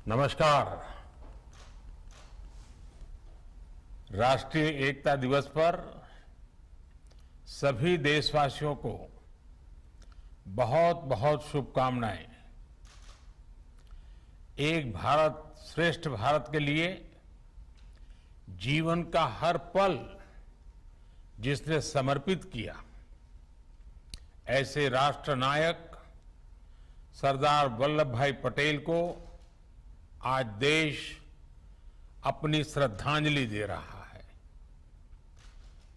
नमस्कार। राष्ट्रीय एकता दिवस पर सभी देशवासियों को बहुत बहुत शुभकामनाएं। एक भारत श्रेष्ठ भारत के लिए जीवन का हर पल जिसने समर्पित किया, ऐसे राष्ट्र नायक सरदार वल्लभ भाई पटेल को आज देश अपनी श्रद्धांजलि दे रहा है।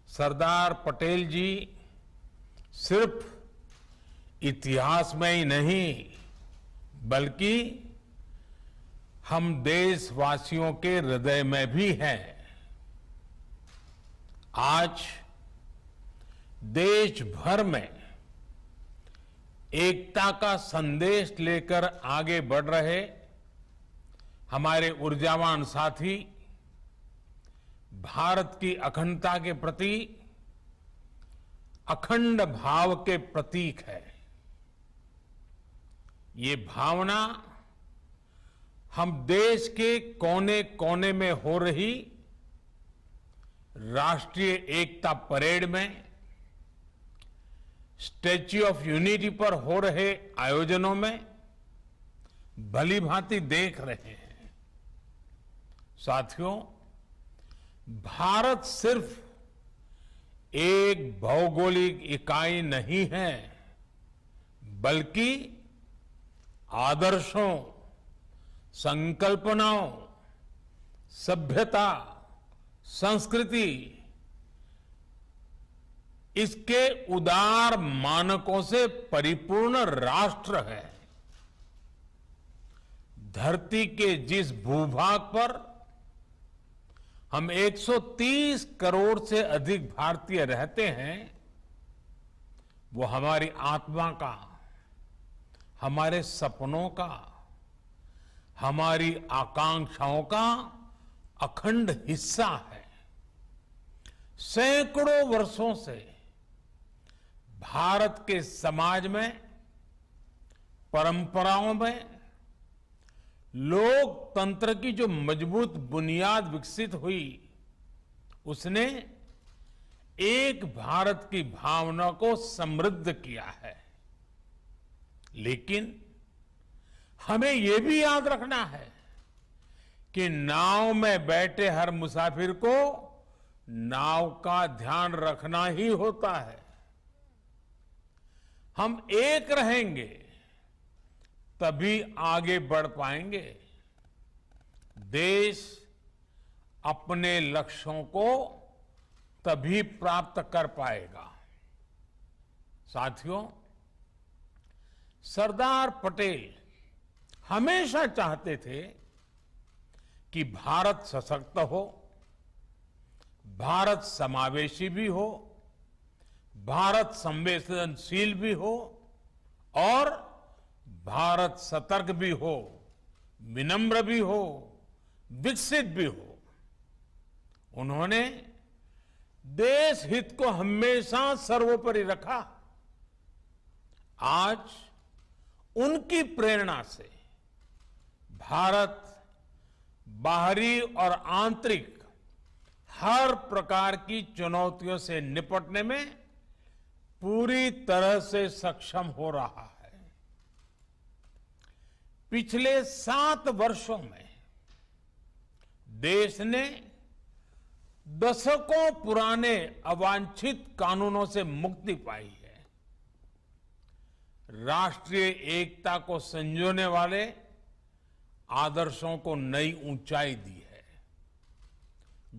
सरदार पटेल जी सिर्फ इतिहास में ही नहीं बल्कि हम देशवासियों के हृदय में भी हैं। आज देश भर में एकता का संदेश लेकर आगे बढ़ रहे हमारे ऊर्जावान साथी भारत की अखंडता के प्रति अखंड भाव के प्रतीक है। ये भावना हम देश के कोने कोने में हो रही राष्ट्रीय एकता परेड में, स्टैच्यू ऑफ यूनिटी पर हो रहे आयोजनों में भली भांति देख रहे हैं। साथियों, भारत सिर्फ एक भौगोलिक इकाई नहीं है बल्कि आदर्शों, संकल्पनाओं, सभ्यता, संस्कृति, इसके उदार मानकों से परिपूर्ण राष्ट्र है। धरती के जिस भूभाग पर हम 130 करोड़ से अधिक भारतीय रहते हैं, वो हमारी आत्मा का, हमारे सपनों का, हमारी आकांक्षाओं का अखंड हिस्सा है। सैकड़ों वर्षों से भारत के समाज में, परंपराओं में लोकतंत्र की जो मजबूत बुनियाद विकसित हुई, उसने एक भारत की भावना को समृद्ध किया है। लेकिन हमें यह भी याद रखना है कि नाव में बैठे हर मुसाफिर को नाव का ध्यान रखना ही होता है। हम एक रहेंगे तभी आगे बढ़ पाएंगे। देश अपने लक्ष्यों को तभी प्राप्त कर पाएगा। साथियों, सरदार पटेल हमेशा चाहते थे कि भारत सशक्त हो, भारत समावेशी भी हो, भारत संवेदनशील भी हो और भारत सतर्क भी हो, विनम्र भी हो, विकसित भी हो। उन्होंने देश हित को हमेशा सर्वोपरि रखा। आज उनकी प्रेरणा से भारत बाहरी और आंतरिक हर प्रकार की चुनौतियों से निपटने में पूरी तरह से सक्षम हो रहा है। पिछले 7 वर्षों में देश ने दशकों पुराने अवांछित कानूनों से मुक्ति पाई है। राष्ट्रीय एकता को संजोने वाले आदर्शों को नई ऊंचाई दी है।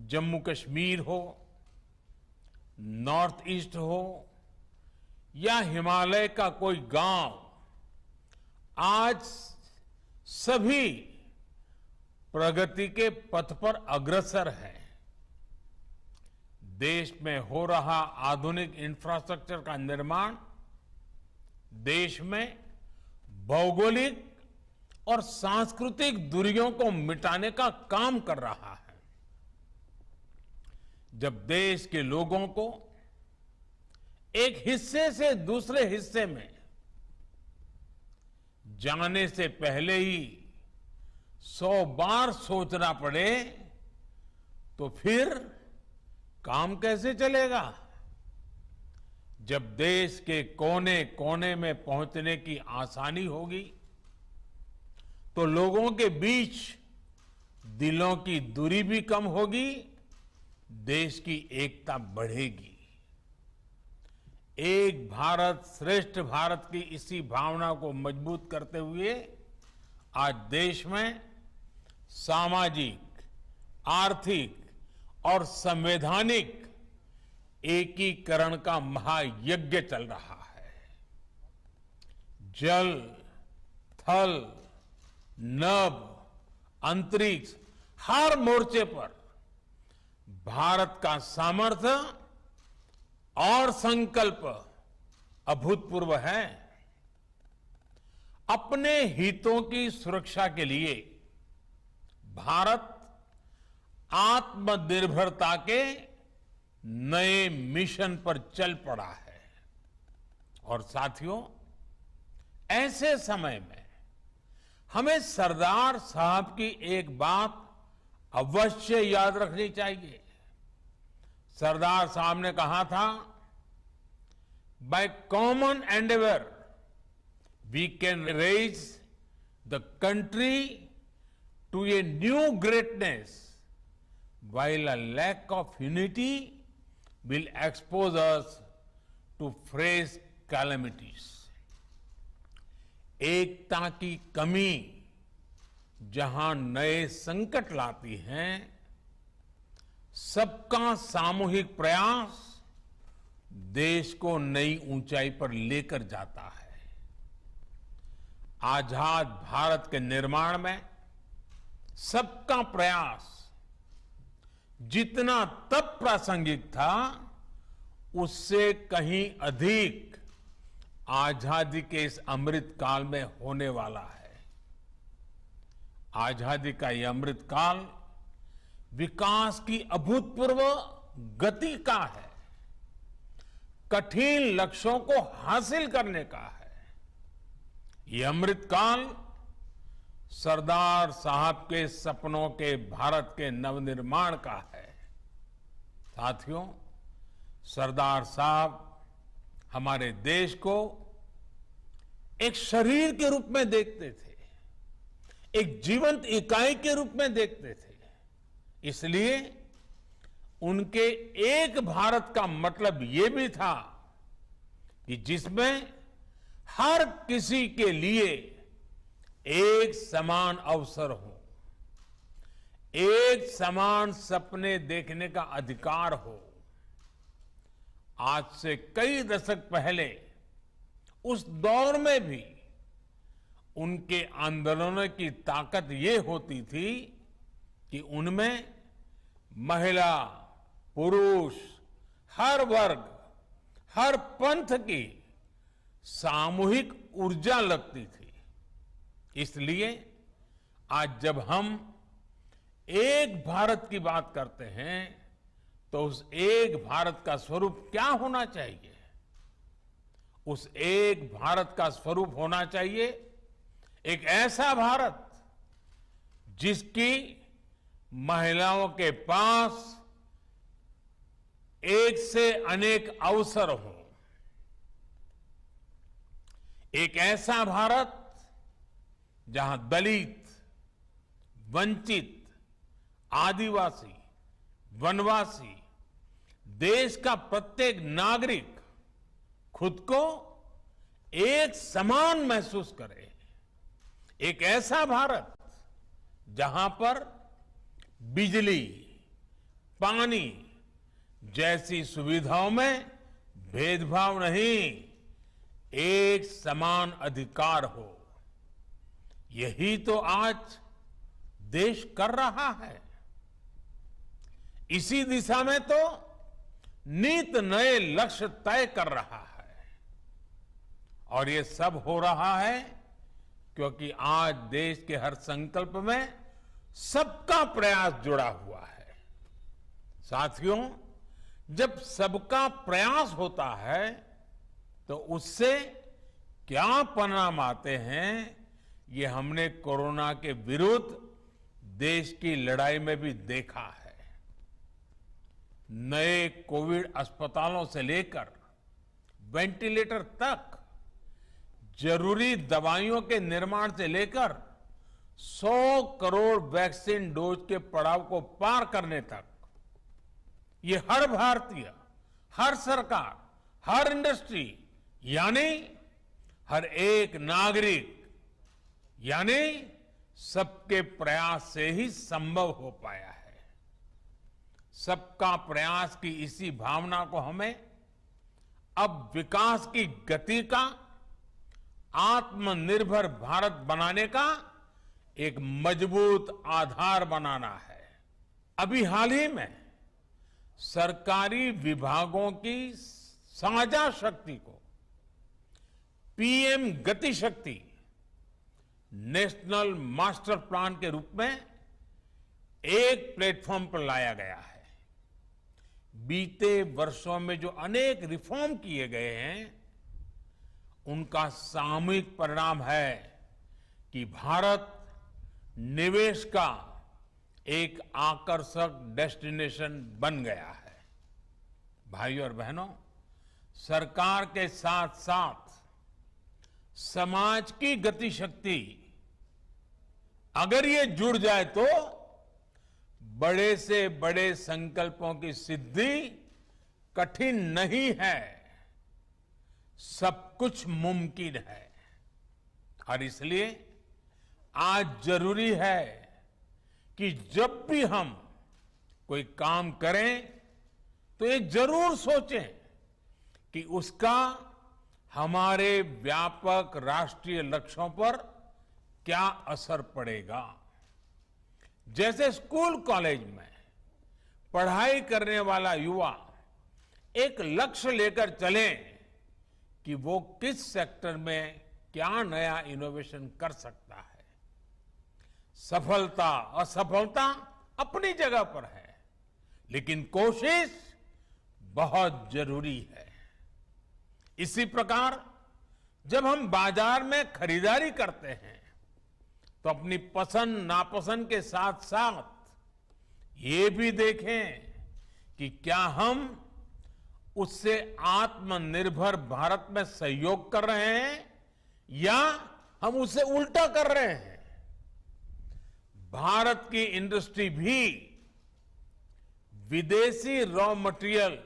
जम्मू कश्मीर हो, नॉर्थ ईस्ट हो या हिमालय का कोई गांव, आज सभी प्रगति के पथ पर अग्रसर है। देश में हो रहा आधुनिक इंफ्रास्ट्रक्चर का निर्माण देश में भौगोलिक और सांस्कृतिक दूरियों को मिटाने का काम कर रहा है। जब देश के लोगों को एक हिस्से से दूसरे हिस्से में जाने से पहले ही 100 बार सोचना पड़े तो फिर काम कैसे चलेगा? जब देश के कोने कोने में पहुंचने की आसानी होगी तो लोगों के बीच दिलों की दूरी भी कम होगी, देश की एकता बढ़ेगी। एक भारत श्रेष्ठ भारत की इसी भावना को मजबूत करते हुए आज देश में सामाजिक, आर्थिक और संवैधानिक एकीकरण का महायज्ञ चल रहा है। जल, थल, नभ, अंतरिक्ष, हर मोर्चे पर भारत का सामर्थ्य और संकल्प अभूतपूर्व है। अपने हितों की सुरक्षा के लिए भारत आत्मनिर्भरता के नए मिशन पर चल पड़ा है। और साथियों, ऐसे समय में हमें सरदार साहब की एक बात अवश्य याद रखनी चाहिए। सरदार साहब ने कहा था, by common endeavour we can raise the country to a new greatness, while a lack of unity will expose us to fresh calamities. एकता की कमी जहां नए संकट लाती है, सबका सामूहिक प्रयास देश को नई ऊंचाई पर लेकर जाता है। आजाद भारत के निर्माण में सबका प्रयास जितना तब प्रासंगिक था, उससे कहीं अधिक आजादी के इस अमृत काल में होने वाला है। आजादी का यह अमृत काल विकास की अभूतपूर्व गति का है, कठिन लक्ष्यों को हासिल करने का है। यह अमृत काल सरदार साहब के सपनों के भारत के नवनिर्माण का है। साथियों, सरदार साहब हमारे देश को एक शरीर के रूप में देखते थे, एक जीवंत इकाई के रूप में देखते थे। इसलिए उनके एक भारत का मतलब यह भी था कि जिसमें हर किसी के लिए एक समान अवसर हो, एक समान सपने देखने का अधिकार हो। आज से कई दशक पहले उस दौर में भी उनके आंदोलनों की ताकत ये होती थी कि उनमें महिला, पुरुष, हर वर्ग, हर पंथ की सामूहिक ऊर्जा लगती थी। इसलिए आज जब हम एक भारत की बात करते हैं तो उस एक भारत का स्वरूप क्या होना चाहिए? उस एक भारत का स्वरूप होना चाहिए एक ऐसा भारत जिसकी महिलाओं के पास एक से अनेक अवसर हो, एक ऐसा भारत जहां दलित, वंचित, आदिवासी, वनवासी, देश का प्रत्येक नागरिक खुद को एक समान महसूस करे। एक ऐसा भारत जहां पर बिजली, पानी जैसी सुविधाओं में भेदभाव नहीं, एक समान अधिकार हो। यही तो आज देश कर रहा है। इसी दिशा में तो नित नए लक्ष्य तय कर रहा है। और ये सब हो रहा है क्योंकि आज देश के हर संकल्प में सबका प्रयास जुड़ा हुआ है। साथियों, जब सबका प्रयास होता है तो उससे क्या परिणाम आते हैं, ये हमने कोरोना के विरुद्ध देश की लड़ाई में भी देखा है। नए कोविड अस्पतालों से लेकर वेंटिलेटर तक, जरूरी दवाइयों के निर्माण से लेकर 100 करोड़ वैक्सीन डोज के पड़ाव को पार करने तक, ये हर भारतीय, हर सरकार, हर इंडस्ट्री यानी हर एक नागरिक यानी सबके प्रयास से ही संभव हो पाया है। सबका प्रयास की इसी भावना को हमें अब विकास की गति का, आत्मनिर्भर भारत बनाने का एक मजबूत आधार बनाना है। अभी हाल ही में सरकारी विभागों की साझा शक्ति को पीएम गति शक्ति नेशनल मास्टर प्लान के रूप में एक प्लेटफॉर्म पर लाया गया है। बीते वर्षों में जो अनेक रिफॉर्म किए गए हैं, उनका सामूहिक परिणाम है कि भारत निवेश का एक आकर्षक डेस्टिनेशन बन गया है। भाइयों और बहनों, सरकार के साथ साथ समाज की गति शक्ति अगर ये जुड़ जाए तो बड़े से बड़े संकल्पों की सिद्धि कठिन नहीं है, सब कुछ मुमकिन है। और इसलिए आज जरूरी है कि जब भी हम कोई काम करें तो ये जरूर सोचें कि उसका हमारे व्यापक राष्ट्रीय लक्ष्यों पर क्या असर पड़ेगा। जैसे स्कूल कॉलेज में पढ़ाई करने वाला युवा एक लक्ष्य लेकर चले कि वो किस सेक्टर में क्या नया इनोवेशन कर सकता है। सफलता असफलता अपनी जगह पर है, लेकिन कोशिश बहुत जरूरी है। इसी प्रकार जब हम बाजार में खरीदारी करते हैं तो अपनी पसंद नापसंद के साथ साथ ये भी देखें कि क्या हम उससे आत्मनिर्भर भारत में सहयोग कर रहे हैं या हम उसे उल्टा कर रहे हैं। भारत की इंडस्ट्री भी विदेशी रॉ मटेरियल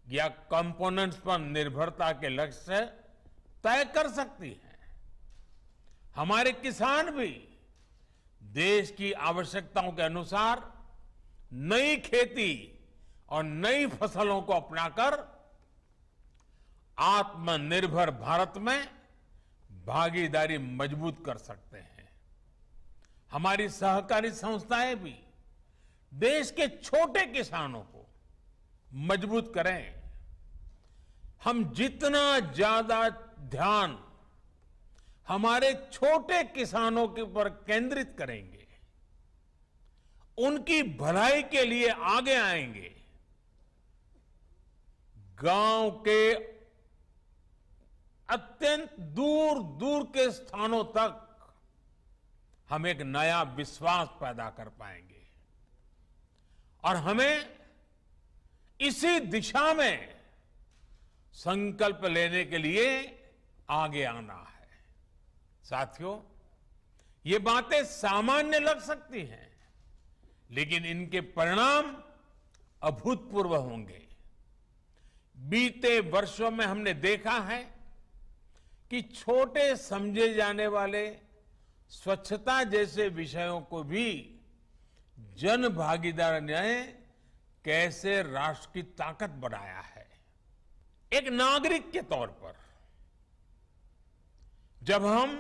या कंपोनेंट्स पर निर्भरता के लक्ष्य तय कर सकती है। हमारे किसान भी देश की आवश्यकताओं के अनुसार नई खेती और नई फसलों को अपनाकर आत्मनिर्भर भारत में भागीदारी मजबूत कर सकते हैं। हमारी सहकारी संस्थाएं भी देश के छोटे किसानों को मजबूत करें। हम जितना ज्यादा ध्यान हमारे छोटे किसानों के ऊपर केंद्रित करेंगे, उनकी भलाई के लिए आगे आएंगे, गांव के अत्यंत दूर दूर के स्थानों तक हम एक नया विश्वास पैदा कर पाएंगे। और हमें इसी दिशा में संकल्प लेने के लिए आगे आना है। साथियों, ये बातें सामान्य लग सकती हैं, लेकिन इनके परिणाम अभूतपूर्व होंगे। बीते वर्षों में हमने देखा है कि छोटे समझे जाने वाले स्वच्छता जैसे विषयों को भी जन भागीदारी ने कैसे राष्ट्र की ताकत बनाया है। एक नागरिक के तौर पर जब हम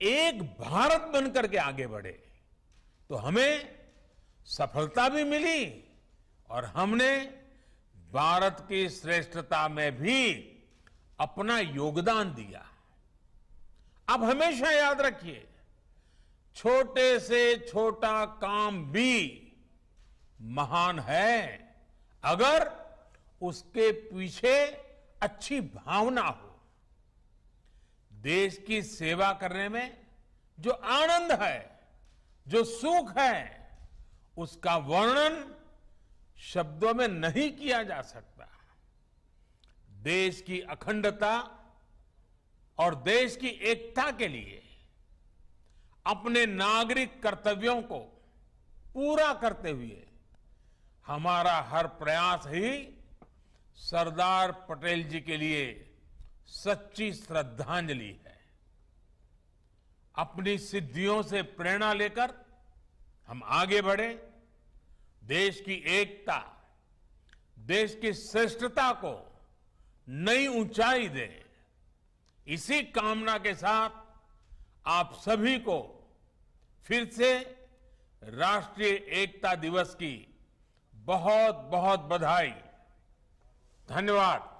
एक भारत बनकर के आगे बढ़े तो हमें सफलता भी मिली और हमने भारत की श्रेष्ठता में भी अपना योगदान दिया। अब हमेशा याद रखिए, छोटे से छोटा काम भी महान है अगर उसके पीछे अच्छी भावना हो। देश की सेवा करने में जो आनंद है जो सुख है उसका वर्णन शब्दों में नहीं किया जा सकता। देश की अखंडता और देश की एकता के लिए अपने नागरिक कर्तव्यों को पूरा करते हुए हमारा हर प्रयास ही सरदार पटेल जी के लिए सच्ची श्रद्धांजलि है। अपनी सिद्धियों से प्रेरणा लेकर हम आगे बढ़े, देश की एकता, देश की श्रेष्ठता को नई ऊंचाई दे, इसी कामना के साथ आप सभी को फिर से राष्ट्रीय एकता दिवस की बहुत बहुत बधाई। धन्यवाद।